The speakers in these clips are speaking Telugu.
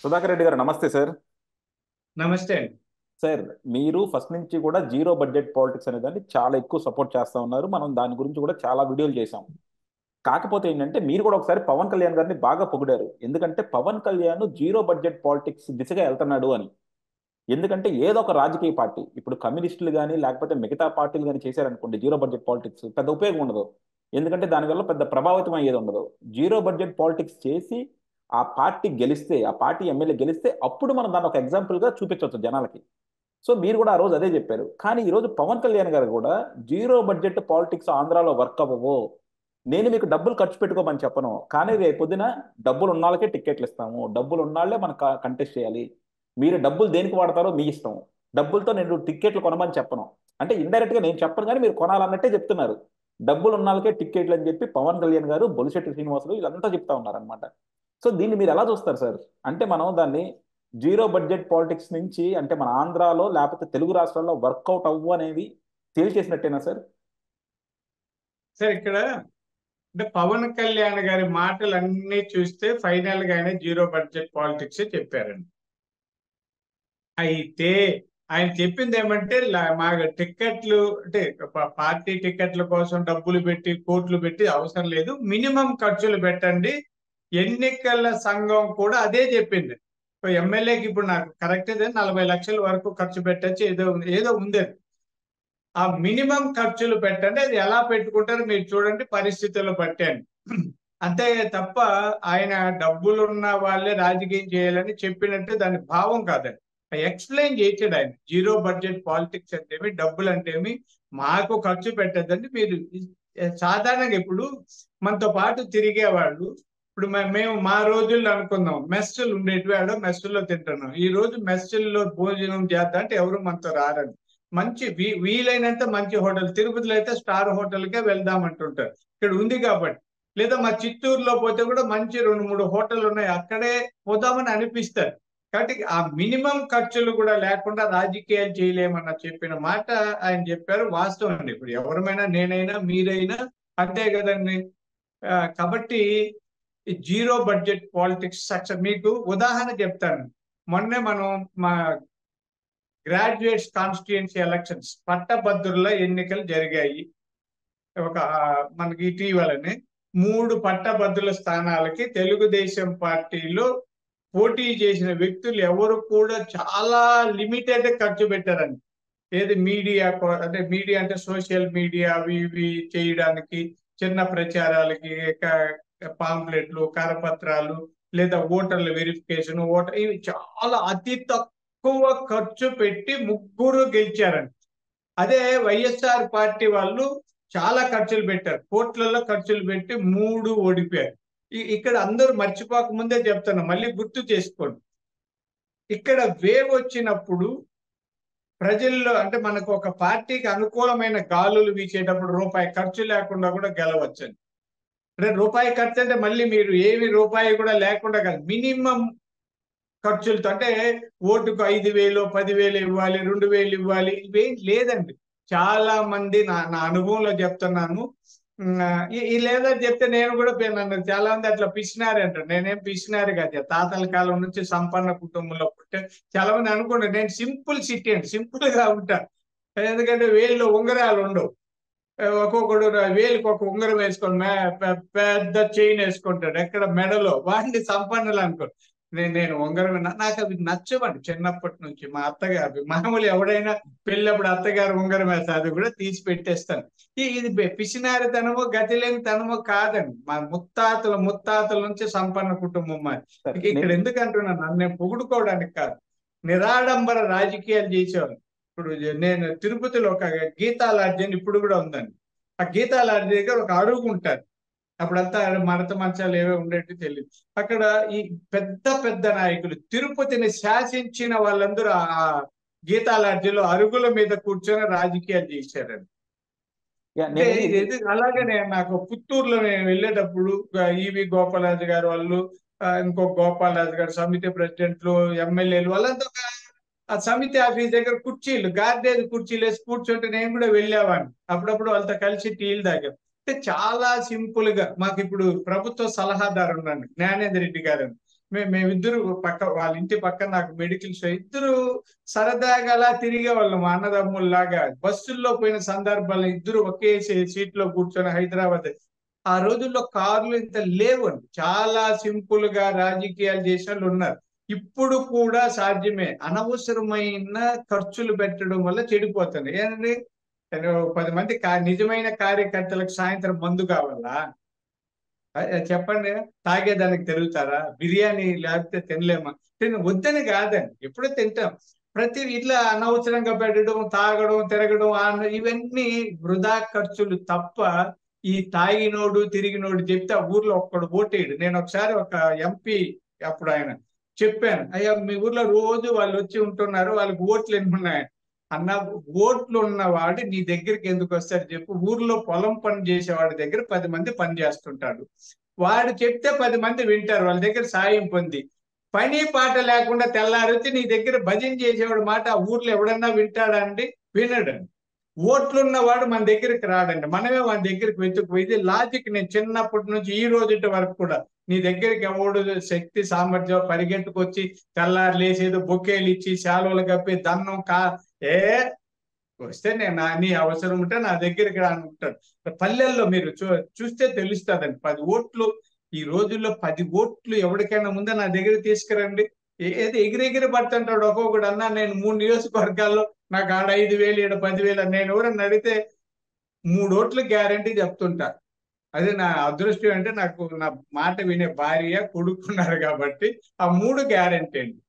సుధాకర్ రెడ్డి గారు నమస్తే సార్. నమస్తే అండి. సార్, మీరు ఫస్ట్ నుంచి కూడా జీరో బడ్జెట్ పాలిటిక్స్ అనే దాన్ని చాలా ఎక్కువ సపోర్ట్ చేస్తా ఉన్నారు. మనం దాని గురించి కూడా చాలా వీడియోలు చేశాం. కాకపోతే ఏంటంటే మీరు కూడా ఒకసారి పవన్ కళ్యాణ్ గారిని బాగా పొగిడారు. ఎందుకంటే Pawan Kalyan zero budget politics దిశగా వెళ్తున్నాడు అని. ఎందుకంటే ఏదో ఒక రాజకీయ పార్టీ ఇప్పుడు కమ్యూనిస్టులు కానీ లేకపోతే మిగతా పార్టీలు కానీ చేశారనుకోండి జీరో బడ్జెట్ పాలిటిక్స్ పెద్ద ఉపయోగం ఉండదు. ఎందుకంటే దానివల్ల పెద్ద ప్రభావితం అయ్యేది ఉండదు. జీరో బడ్జెట్ పాలిటిక్స్ చేసి ఆ పార్టీ గెలిస్తే, ఆ పార్టీ ఎమ్మెల్యే గెలిస్తే అప్పుడు మనం దాన్ని ఒక ఎగ్జాంపుల్ గా చూపించవచ్చు జనాలకి. సో మీరు కూడా ఆ రోజు అదే చెప్పారు. కానీ ఈ రోజు పవన్ కళ్యాణ్ గారు కూడా జీరో బడ్జెట్ పాలిటిక్స్ ఆంధ్రాలో వర్క్ అవ్వవు, నేను మీకు డబ్బులు ఖర్చు పెట్టుకోమని చెప్పను, కానీ రేపు పొద్దున డబ్బులు ఉన్నాళ్ళకే టికెట్లు ఇస్తాము, డబ్బులు ఉన్నాళ్లే మనం కంటెస్ట్ చేయాలి, మీరు డబ్బులు దేనికి వాడతారో మీ ఇష్టం, డబ్బులతో నేను టిక్కెట్లు కొనమని చెప్పను. అంటే ఇండైరెక్ట్ గా నేను చెప్పను కానీ మీరు కొనాలన్నట్టే చెప్తున్నారు. డబ్బులు ఉన్నాళ్ళకే టిక్కెట్లు అని చెప్పి పవన్ కళ్యాణ్ గారు, బొలిశెట్టి శ్రీనివాసులు వీళ్ళంతా చెప్తా ఉన్నారనమాట. సో దీన్ని మీరు ఎలా చూస్తారు సార్? అంటే మనం దాన్ని జీరో బడ్జెట్ పాలిటిక్స్ నుంచి అంటే మన ఆంధ్రాలో లేకపోతే తెలుగు రాష్ట్రాల్లో వర్కౌట్ అవ్వు అనేది తేల్చేసినట్టేనా సార్? సార్ ఇక్కడ అంటే పవన్ కళ్యాణ్ గారి మాటలన్నీ చూస్తే ఫైనల్ గా ఆయన జీరో బడ్జెట్ పాలిటిక్స్ చెప్పారండి. అయితే ఆయన చెప్పింది ఏమంటే మా టిక్కెట్లు అంటే పార్టీ టిక్కెట్ల కోసం డబ్బులు పెట్టి కోట్లు పెట్టి అవసరం లేదు, మినిమం ఖర్చులు పెట్టండి. ఎన్నికల సంఘం కూడా అదే చెప్పింది. ఎమ్మెల్యేకి ఇప్పుడు నాకు కరెక్ట్ 40 లక్షల వరకు ఖర్చు పెట్టచ్చు, ఏదో ఏదో ఉంది. ఆ మినిమం ఖర్చులు పెట్టండి, అది ఎలా పెట్టుకుంటారో మీరు చూడండి, పరిస్థితులు బట్టాను. అంతే తప్ప ఆయన డబ్బులు ఉన్న వాళ్ళే రాజకీయం చేయాలని చెప్పినట్టు దాని భావం కాదండి. ఎక్స్ప్లెయిన్ చేసాడు ఆయన. జీరో బడ్జెట్ పాలిటిక్స్ అంటేమి, డబ్బులు అంటేమి మాకు ఖర్చు పెట్టద్దండి. మీరు సాధారణంగా ఇప్పుడు మనతో పాటు తిరిగేవాళ్ళు, ఇప్పుడు మేము మా రోజుల్లో అనుకుందాం మెస్సులు ఉండేటివి, ఆడ మెస్సుల్లో తింటున్నాం. ఈ రోజు మెస్సుల్లో భోజనం చేద్దాం అంటే ఎవరు మనతో రారండి. మంచి వీలైనంత మంచి హోటల్, తిరుపతిలో అయితే స్టార్ హోటల్కే వెళ్దాం అంటుంటారు, ఇక్కడ ఉంది కాబట్టి. లేదా మా చిత్తూరులో పోతే కూడా మంచి 2-3 హోటల్ ఉన్నాయి, అక్కడే పోదామని అనిపిస్తారు. కాబట్టి ఆ మినిమం ఖర్చులు కూడా లేకుండా రాజకీయాలు చేయలేమన్న చెప్పిన మాట ఆయన చెప్పారు. వాస్తవం అండి. ఇప్పుడు ఎవరమైనా, నేనైనా మీరైనా అంతే కదండి. కాబట్టి జీరో బడ్జెట్ పాలిటిక్స్ సక్సెస్ మీకు ఉదాహరణ చెప్తాను. మొన్నే మనం మా గ్రాడ్యుయేట్స్ కాన్స్టిట్యుయెన్సీ ఎలక్షన్స్ పట్టభద్రుల ఎన్నికలు జరిగాయి. ఒక మనకి ఇటీవలనే 3 పట్టభద్రుల స్థానాలకి తెలుగుదేశం పార్టీలో పోటీ చేసిన వ్యక్తులు ఎవరు కూడా చాలా లిమిటెడ్ ఖర్చు పెట్టారండి. ఏది మీడియా అంటే మీడియా అంటే సోషల్ మీడియా అవి ఇవి చేయడానికి, చిన్న ప్రచారాలకి, పాంప్లెట్లు, కరపత్రాలు, లేదా ఓటర్ల వెరిఫికేషన్, ఇవి చాలా అతి తక్కువ ఖర్చు పెట్టి ముగ్గురు గెలిచారండి. అదే వైఎస్ఆర్ పార్టీ వాళ్ళు చాలా ఖర్చులు పెట్టారు, కోట్లలో ఖర్చులు పెట్టి 3 ఓడిపోయారు. ఇక్కడ అందరూ మర్చిపోక ముందే చెప్తాను, మళ్ళీ గుర్తు చేసుకోండి. ఇక్కడ వేవ్ వచ్చినప్పుడు ప్రజల్లో అంటే మనకు ఒక పార్టీకి అనుకూలమైన గాలులు వీచేటప్పుడు రూపాయి ఖర్చు లేకుండా కూడా గెలవచ్చండి. అంటే రూపాయి ఖర్చు అంటే మళ్ళీ మీరు ఏమి రూపాయి కూడా లేకుండా కాదు, మినిమం ఖర్చులతో. అంటే ఓటుకు 5,000 10,000 ఇవ్వాలి, 2,000 ఇవ్వాలి, ఇవేం లేదండి. చాలా మంది నా నా అనుభవంలో చెప్తున్నాను. ఈ లేదా చెప్తే నేను కూడా నన్ను చాలా మంది అట్లా పిసినారి అంటారు. నేనేం పిసినారి కాదు, తాతల కాలం నుంచి సంపన్న కుటుంబంలో పుట్టే. చాలా మంది అనుకుంటారు నేను సింపుల్ సిటీ అండి, సింపుల్ గా ఉంటా. ఎందుకంటే వేల్లో ఉంగరాలు ఉండవు. ఒక్కొక్కడు వేలికి ఒక ఉంగరం వేసుకొని పెద్ద చైన్ వేసుకుంటాడు ఎక్కడ మెడలో, వాడిని సంపన్నులు అనుకో. నేను ఉంగరం నాకు అవి నచ్చవండి చిన్నప్పటి నుంచి. మా అత్తగారు మామూలు ఎవడైనా పెళ్ళప్పుడు అత్తగారు ఉంగరం వేస్తే అది కూడా తీసి పెట్టేస్తాను. ఇది పిసినారితనమో గతి లేని తనమో కాదండి. మా ముత్తాతల నుంచి సంపన్న కుటుంబం మాది. సార్ ఇక్కడ ఎందుకు అంటున్నాను, నన్ను నేను పొగుడుకోవడానికి కాదు. నిరాడంబర రాజకీయాలు చేసేవాళ్ళు. ఇప్పుడు నేను తిరుపతిలో ఒక గీతా లాడ్జ్ అని ఇప్పుడు కూడా ఉందండి. ఆ గీతా లాడ్జ్ దగ్గర ఒక అరుగు ఉంటారు. అప్పుడంతా మడత మంచాలు ఏవో ఉండేట్టు తెలియదు. అక్కడ ఈ పెద్ద పెద్ద నాయకులు, తిరుపతిని శాసించిన వాళ్ళందరూ ఆ గీతా లాడ్జిలో అరుగుల మీద కూర్చొని రాజకీయాలు చేశారండి. అంటే నేను ఇది ఇది అలాగే నాకు పుత్తూరులో నేను వెళ్ళేటప్పుడు ఈవి గోపాలరాజు గారు వాళ్ళు, ఇంకో గోపాలరాజు గారు, సమితి ప్రెసిడెంట్లు, ఎమ్మెల్యేలు వాళ్ళంతా ఆ సమితి ఆఫీస్ దగ్గర కుర్చీలు, గార్డేజ్ కుర్చీలు వేసి కూర్చుంటే నేను కూడా వెళ్ళేవాడిని. అప్పుడప్పుడు వాళ్ళతో కలిసి టీలు తాగాం. అంటే చాలా సింపుల్ గా. మాకు ఇప్పుడు ప్రభుత్వ సలహాదారు ఉన్నాడు జ్ఞానేంద్ర రెడ్డి గారు. మేమిద్దరు పక్క వాళ్ళ ఇంటి పక్కన నాకు మెడికల్ షాప్, ఇద్దరు సరదాగా అలా తిరిగే వాళ్ళం అన్నదమ్ముల్లాగా. బస్సుల్లో పోయిన సందర్భాలు ఇద్దరు ఒకే సీట్ లో కూర్చొని హైదరాబాద్. ఆ రోజుల్లో కార్లు ఇంత లేవండి, చాలా సింపుల్ గా రాజకీయాలు చేసిన వాళ్ళు ఉన్నారు. ఇప్పుడు కూడా సాధ్యమే. అనవసరమైన ఖర్చులు పెట్టడం వల్ల చెడిపోతుంది. ఏంటంటే 10 మంది నిజమైన కార్యకర్తలకు సాయంత్రం మందు కావాలా? చెప్పండి, తాగేదానికి తిరుగుతారా? బిర్యానీ లేకపోతే తినలేమా? వద్దని కాదండి, ఎప్పుడో తింటాం. ప్రతి ఇట్లా అనవసరంగా పెట్టడం, తాగడం, తిరగడం ఇవన్నీ వృధా ఖర్చులు తప్ప. ఈ తాగినోడు తిరిగినోడు చెప్తే ఆ ఊర్లో ఒక్కడు ఓటేయడు. నేను ఒకసారి ఒక ఎంపీ, అప్పుడు ఆయన చెప్పాను, అయ్యా మీ ఊర్లో రోజు వాళ్ళు వచ్చి ఉంటున్నారు, వాళ్ళకి ఓట్లు ఎన్ని ఉన్నాయి అన్న. ఓట్లు ఉన్నవాడు నీ దగ్గరికి ఎందుకు వస్తాడు చెప్పు? ఊర్లో పొలం పని చేసేవాడి దగ్గర 10 మంది పని చేస్తుంటాడు. వాడు చెప్తే 10 మంది వింటారు, వాళ్ళ దగ్గర సాయం పొంది. పని పాట లేకుండా తెల్లారొచ్చి నీ దగ్గర భజన చేసేవాడు మాట ఆ ఊర్లో ఎవడన్నా వింటాడా అండి? వినడండి. ఓట్లున్నవాడు మన దగ్గరికి రాడండి, మనమే మన దగ్గరికి వెతుకుపోయి. ఇది లాజిక్. నేను చిన్నప్పటి నుంచి ఈ రోజు వరకు కూడా నీ దగ్గరికి ఎవడు శక్తి సామర్థ్యం పరిగెట్టుకొచ్చి తెల్లారు లేసేదో బొకేలు ఇచ్చి శాలువలు కప్పి దన్నం ఏ వస్తే నేను నీ అవసరం ఉంటే నా దగ్గరికి రానుకుంటాను. పల్లెల్లో మీరు చూస్తే తెలుస్తుందండి. 10 ఓట్లు ఈ రోజుల్లో 10 ఓట్లు ఎవరికైనా ముందే నా దగ్గర తీసుకురండి. ఏది ఎగిరెగిరి పడుతుంటాడు ఒక్కొక్కడు. అన్నా నేను 3 నియోజకవర్గాల్లో నాకు ఆడ 5,000 ఈడ 10,000. నేను ఎవరన్నా అడిగితే 3 ఓట్లు గ్యారంటీ చెప్తుంటా. అదే నా అదృష్టం. అంటే నాకు నా మాట వినే భార్య కొడుకున్నారు కాబట్టి ఆ 3 గ్యారంటీ అండి.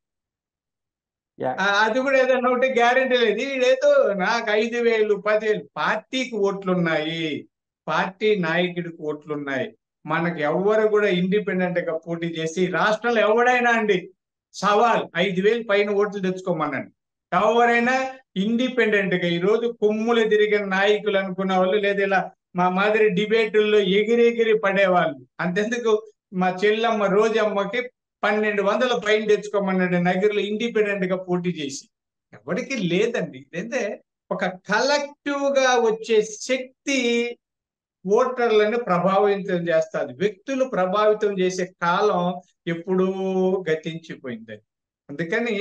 యా అది కూడా ఏదన్నా ఒకటి గ్యారెంటీ లేదు. ఇదేదో నాకు 5,000 10,000 పార్టీకి ఓట్లున్నాయి, పార్టీ నాయకుడికి ఓట్లున్నాయి. మనకి ఎవరు కూడా ఇండిపెండెంట్ గా పోటీ చేసి రాష్ట్రంలో ఎవడైనా అండి సవాల్ 5,000 పైన ఓట్లు తెచ్చుకోమనండి. ఎవరైనా ఇండిపెండెంట్ గా ఈ రోజు కొమ్ములు తిరిగిన నాయకులు అనుకున్న వాళ్ళు, లేదా ఇలా మా మాదిరి డిబేటుల్లో ఎగిరెగిరి పడేవాళ్ళు. అంతెందుకు, మా చెల్లమ్మ రోజమ్మకి 1,200 పైన తెచ్చుకోమన్నాడు నగర్లో ఇండిపెండెంట్ గా పోటీ చేసి. ఎవరికి లేదండి. ఇదైతే ఒక కలెక్టివ్ గా వచ్చే శక్తి ఓటర్లను ప్రభావితం చేస్తుంది. వ్యక్తులు ప్రభావితం చేసే కాలం ఎప్పుడూ గతించిపోయిందని. అందుకని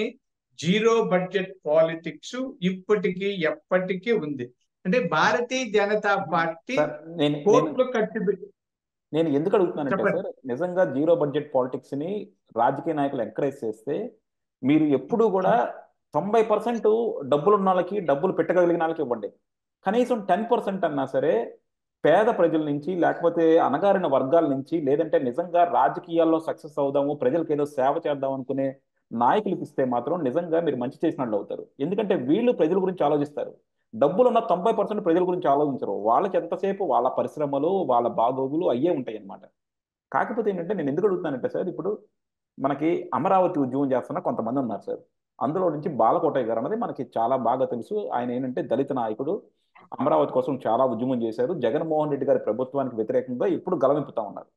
జీరో బడ్జెట్ పాలిటిక్స్ ఇప్పటికీ ఎప్పటికీ ఉంది. అంటే భారతీయ జనతా పార్టీ సార్, నేను నేను కోట్లు ఖర్చు పెట్టి. నేను ఎందుకు అడుగుతున్నానంటే చెప్పండి. సార్, నిజంగా జీరో బడ్జెట్ పాలిటిక్స్ ని రాజకీయ నాయకులు ఎంకరేజ్ చేస్తే మీరు ఎప్పుడూ కూడా 90% డబ్బులు ఉన్న వాళ్ళకి, డబ్బులు పెట్టగలిగిన వాళ్ళకి ఇవ్వండి. కనీసం 10% అన్నా సరే పేద ప్రజల నుంచి, లేకపోతే అణగారిన వర్గాల నుంచి, లేదంటే నిజంగా రాజకీయాల్లో సక్సెస్ అవుదాము, ప్రజలకు ఏదో సేవ చేద్దాం అనుకునే నాయకులకు ఇస్తే మాత్రం నిజంగా మీరు మంచి చేసినట్లు అవుతారు. ఎందుకంటే వీళ్ళు ప్రజల గురించి ఆలోచిస్తారు. డబ్బులున్న 90% ప్రజల గురించి ఆలోచించరు. వాళ్ళకి ఎంతసేపు వాళ్ళ పరిశ్రమలు, వాళ్ళ బాగోగులు అయ్యే ఉంటాయి అన్నమాట. కాకపోతే ఏంటంటే నేను ఎందుకు అడుగుతానంటే సార్, ఇప్పుడు మనకి అమరావతి ఉద్యమం చేస్తున్న కొంతమంది ఉన్నారు సార్. అందులో నుంచి బాలకోటయ్య గారు అన్నది మనకి చాలా బాగా తెలుసు. ఆయన ఏంటంటే దళిత నాయకుడు, అమరావతి కోసం చాలా ఉద్యమం చేశారు. జగన్మోహన్ రెడ్డి గారి ప్రభుత్వానికి వ్యతిరేకంగా ఎప్పుడు గలమిప్పుతా ఉన్నారు.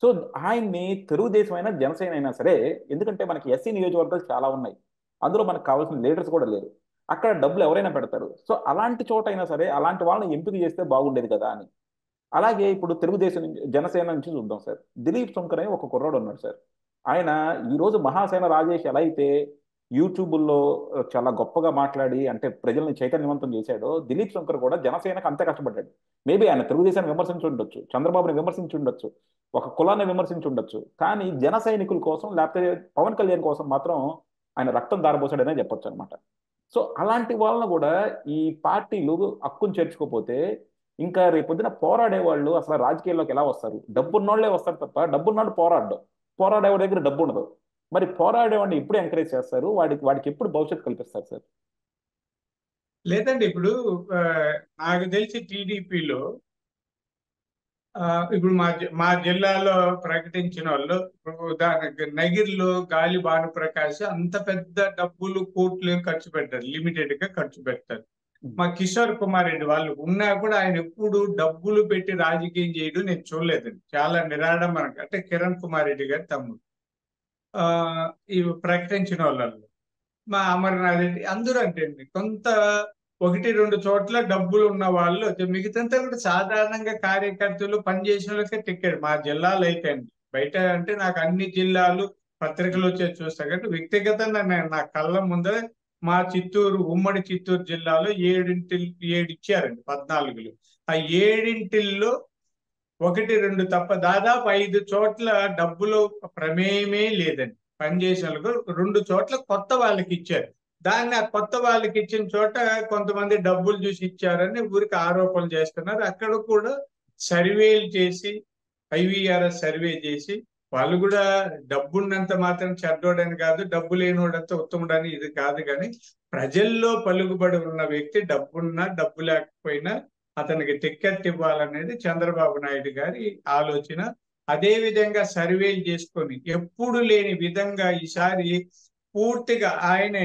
సో ఆయన్ని తెలుగుదేశం అయినా జనసేన అయినా సరే, ఎందుకంటే మనకి ఎస్సీ నియోజకవర్గాలు చాలా ఉన్నాయి, అందులో మనకు కావాల్సిన లీడర్స్ కూడా లేరు. అక్కడ డబ్బులు ఎవరైనా పెడతారు. సో అలాంటి చోట అయినా సరే అలాంటి వాళ్ళని ఎంపిక చేస్తే బాగుండేది కదా అని. అలాగే ఇప్పుడు తెలుగుదేశం నుంచి, జనసేన నుంచి చూద్దాం సార్. దిలీప్ శంకర్ అని ఒక కుర్రాడు ఉన్నాడు సార్. ఆయన ఈరోజు మహాసేన రాజేష్ ఎలా అయితే యూట్యూబుల్లో చాలా గొప్పగా మాట్లాడి అంటే ప్రజల్ని చైతన్యవంతం చేశాడో, దిలీప్ శంకర్ కూడా జనసేనకు అంతే కష్టపడ్డాడు. మేబీ ఆయన తెలుగుదేశాన్ని విమర్శించి ఉండొచ్చు, చంద్రబాబుని విమర్శించి ఉండొచ్చు, ఒక కులాన్ని విమర్శించి ఉండొచ్చు, కానీ జన సైనికుల కోసం లేకపోతే పవన్ కళ్యాణ్ కోసం మాత్రం ఆయన రక్తం దారబోసాడనే చెప్పొచ్చు అనమాట. సో అలాంటి వాళ్ళను కూడా ఈ పార్టీలు హక్కును చేర్చుకోపోతే ఇంకా రేపొద్దున పోరాడే వాళ్ళు అసలు రాజకీయాల్లోకి ఎలా వస్తారు? డబ్బున్నోళ్లే వస్తారు తప్ప డబ్బున్నోడు పోరాడు. పోరాడేవాడి దగ్గర డబ్బు ఉండదు. మరి పోరాడేవాడిని ఎప్పుడు ఎంకరేజ్ చేస్తారు? వాడికి ఎప్పుడు భవిష్యత్తు కల్పిస్తారు సార్? లేదండి, ఇప్పుడు ఆ, నాకు తెలిసి టీడీపీలో ఇప్పుడు మా జిల్లాలో ప్రకటించిన వాళ్ళు, ఉదాహరణకి నగిరిలో గాలి భానుప్రకాష్ అంత పెద్ద డబ్బులు కోట్లు ఏం ఖర్చు పెట్టారు, లిమిటెడ్ గా ఖర్చు పెడతారు. మా కిషోర్ కుమార్ రెడ్డి వాళ్ళు ఉన్నా కూడా ఆయన ఎప్పుడు డబ్బులు పెట్టి రాజకీయం చేయడం నేను చూడలేదండి. చాలా నిరాడంబరంగా. అంటే కిరణ్ కుమార్ రెడ్డి గారి తమ్ముడు ఆ ఇవి ప్రకటించిన వాళ్ళలో మా అమర్నాథ్ రెడ్డి అందరూ అంటే అండి కొంత 1-2 చోట్ల డబ్బులు ఉన్న వాళ్ళు, మిగతాంతా కూడా సాధారణంగా కార్యకర్తలు పనిచేసిన వాళ్ళకే టికెట్. మా జిల్లాలో అయితే అండి, బయట అంటే నాకు అన్ని జిల్లాలు పత్రికలు వచ్చేది చూస్తా కాబట్టి వ్యక్తిగతంగా నేను నా కళ్ళ ముందర మా చిత్తూరు ఉమ్మడి చిత్తూరు జిల్లాలో ఏడు ఇచ్చారండి 14లో. ఆ ఏడింటిల్లో ఒకటి రెండు తప్ప దాదాపు 5 చోట్ల డబ్బులు ప్రమేయమే లేదండి. పనిచేసిన వాళ్ళకు 2 చోట్ల కొత్త వాళ్ళకి ఇచ్చారు. దాన్ని ఆ కొత్త వాళ్ళకి ఇచ్చిన చోట కొంతమంది డబ్బులు చూసి ఇచ్చారని ఊరికి ఆరోపణలు చేస్తున్నారు. అక్కడ కూడా సర్వేలు చేసి ఐవీఆర్ఎస్ సర్వే చేసి వాళ్ళు కూడా డబ్బున్నంత మాత్రం చెడ్డోడని కాదు, డబ్బు లేనివాడంతా ఉత్తముడని ఇది కాదు, కానీ ప్రజల్లో పలుకుబడి ఉన్న వ్యక్తి డబ్బున్నా డబ్బు లేకపోయినా అతనికి టికెట్ ఇవ్వాలనేది చంద్రబాబు నాయుడు గారి ఆలోచన. అదే విధంగా సర్వేలు చేసుకొని ఎప్పుడు లేని విధంగా ఈసారి పూర్తిగా ఆయన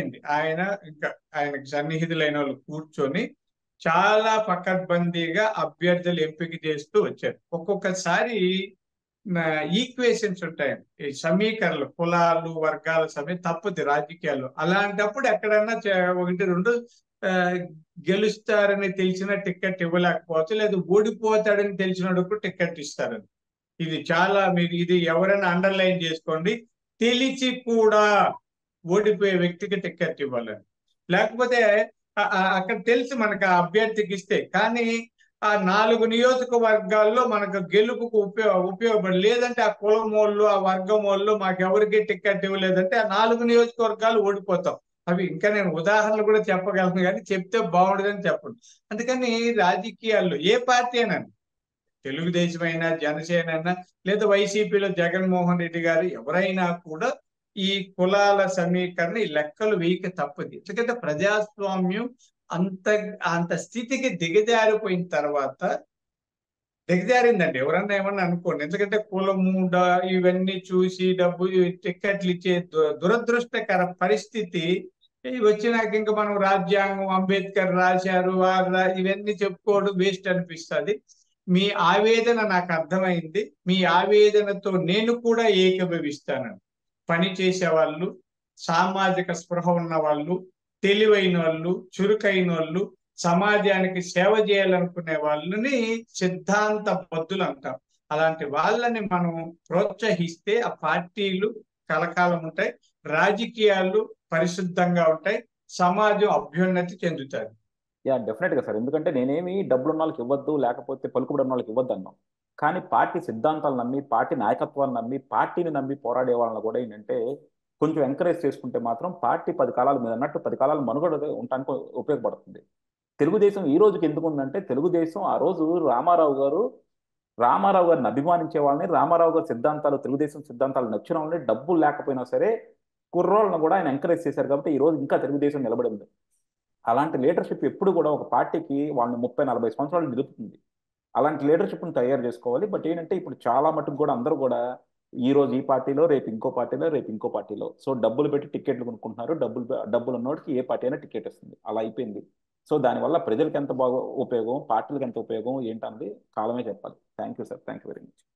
ఇంకా ఆయనకు సన్నిహితులైన వాళ్ళు కూర్చొని చాలా పకడ్బందీగా అభ్యర్థులు ఎంపిక చేస్తూ వచ్చారు. ఒక్కొక్కసారి ఈక్వేషన్స్ ఉంటాయండి, ఈ సమీకరణలు, కులాలు వర్గాల తప్పుది రాజకీయాల్లో. అలాంటప్పుడు ఎక్కడన్నా ఒకటి రెండు గెలుస్తారని తెలిసిన టికెట్ ఇవ్వలేకపోవచ్చు, లేదా ఓడిపోతాడని తెలిసినప్పుడు టికెట్ ఇస్తారని. ఇది చాలా మీరు ఇది ఎవరైనా అండర్లైన్ చేసుకోండి. తెలిసి కూడా ఓడిపోయే వ్యక్తికి టికెట్ ఇవ్వాలని, లేకపోతే అక్కడ తెలిసి మనకు ఆ అభ్యర్థికి ఇస్తే కానీ ఆ 4 నియోజకవర్గాల్లో మనకు గెలుపుకు ఉపయోగపడి, లేదంటే ఆ కులం వాళ్ళు ఆ వర్గం వాళ్ళు మాకెవరికి టికెట్ ఇవ్వలేదంటే ఆ 4 నియోజకవర్గాలు ఓడిపోతాం. అవి ఇంకా నేను ఉదాహరణలు కూడా చెప్పగలను, కానీ చెప్తే బాగుండదని చెప్పండి. అందుకని రాజకీయాల్లో ఏ పార్టీ అయినా, తెలుగుదేశం అయినా జనసేన అయినా లేదా వైసీపీలో జగన్మోహన్ రెడ్డి గారు ఎవరైనా కూడా ఈ కులాల సమీకరణ ఈ లెక్కలు వేయక తప్పదు. ఎందుకంటే ప్రజాస్వామ్యం అంత అంత స్థితికి దిగజారిపోయిన తర్వాత దిగజారిందండి. ఎవరన్నా ఏమన్నా అనుకోండి, ఎందుకంటే కులము ఇవన్నీ చూసి డబ్బు టిక్కెట్లు ఇచ్చే దురదృష్టకర పరిస్థితి వచ్చినాక ఇంకా మనం రాజ్యాంగం అంబేద్కర్ రాశారు ఇవన్నీ చెప్పుకోవడం వేస్ట్ అనిపిస్తుంది. మీ ఆవేదన నాకు అర్థమైంది. మీ ఆవేదనతో నేను కూడా ఏకీభవిస్తాను. పని చేసే వాళ్ళు, సామాజిక స్పృహ ఉన్న వాళ్ళు, తెలివైన వాళ్ళు, చురుకైన వాళ్ళు, సమాజానికి సేవ చేయాలనుకునే వాళ్ళని సిద్ధాంత బద్దులు అంటాం. అలాంటి వాళ్ళని మనం ప్రోత్సహిస్తే ఆ పార్టీలు కలకాలం ఉంటాయి, రాజకీయాలు పరిశుద్ధంగా ఉంటాయి, సమాజం అభ్యున్నతి చెందుతారు. డెఫినెట్ గా సార్. ఎందుకంటే నేనేమి డబ్బులు ఉన్న వాళ్ళకి ఇవ్వద్దు, లేకపోతే పలుకుబడి ఉన్న వాళ్ళకి ఇవ్వద్దు అన్నాం. కానీ పార్టీ సిద్ధాంతాలు నమ్మి, పార్టీ నాయకత్వాన్ని నమ్మి, పార్టీని నమ్మి పోరాడే వాళ్ళని కూడా ఏంటంటే కొంచెం ఎంకరేజ్ చేసుకుంటే మాత్రం పార్టీ 10 కాలాలు మీద అన్నట్టు 10 కాలాలు మనుగడ ఉండడానికి ఉపయోగపడుతుంది. తెలుగుదేశం ఈ రోజుకి ఎందుకు ఉందంటే, తెలుగుదేశం ఆ రోజు రామారావు గారిని అభిమానించే వాళ్ళని, రామారావు గారి సిద్ధాంతాలు, తెలుగుదేశం సిద్ధాంతాలు నచ్చిన వాళ్ళని డబ్బులు లేకపోయినా సరే కుర్రోళ్ళను కూడా ఆయన ఎంకరేజ్ చేశారు కాబట్టి ఈ రోజు ఇంకా తెలుగుదేశం నిలబడింది. అలాంటి లీడర్షిప్ ఎప్పుడు కూడా ఒక పార్టీకి వాళ్ళని 30-40 సంవత్సరాలు నిలుపుతుంది. అలాంటి లీడర్షిప్ని తయారు చేసుకోవాలి. బట్ ఏంటంటే ఇప్పుడు చాలా మటుకు కూడా అందరూ కూడా ఈ రోజు ఈ పార్టీలో, రేపు ఇంకో పార్టీలో, రేపు ఇంకో పార్టీలో, సో డబ్బులు పెట్టి టికెట్లు కొనుక్కుంటున్నారు. డబ్బులు ఉన్నోడికి ఏ పార్టీ అయినా టికెట్ ఇస్తుంది. అలా అయిపోయింది. సో దానివల్ల ప్రజలకు ఎంత బాగా ఉపయోగం, పార్టీలకు ఎంత ఉపయోగం ఏంటన్నది కాలమే చెప్పాలి. Thank you sir. Thank you very much.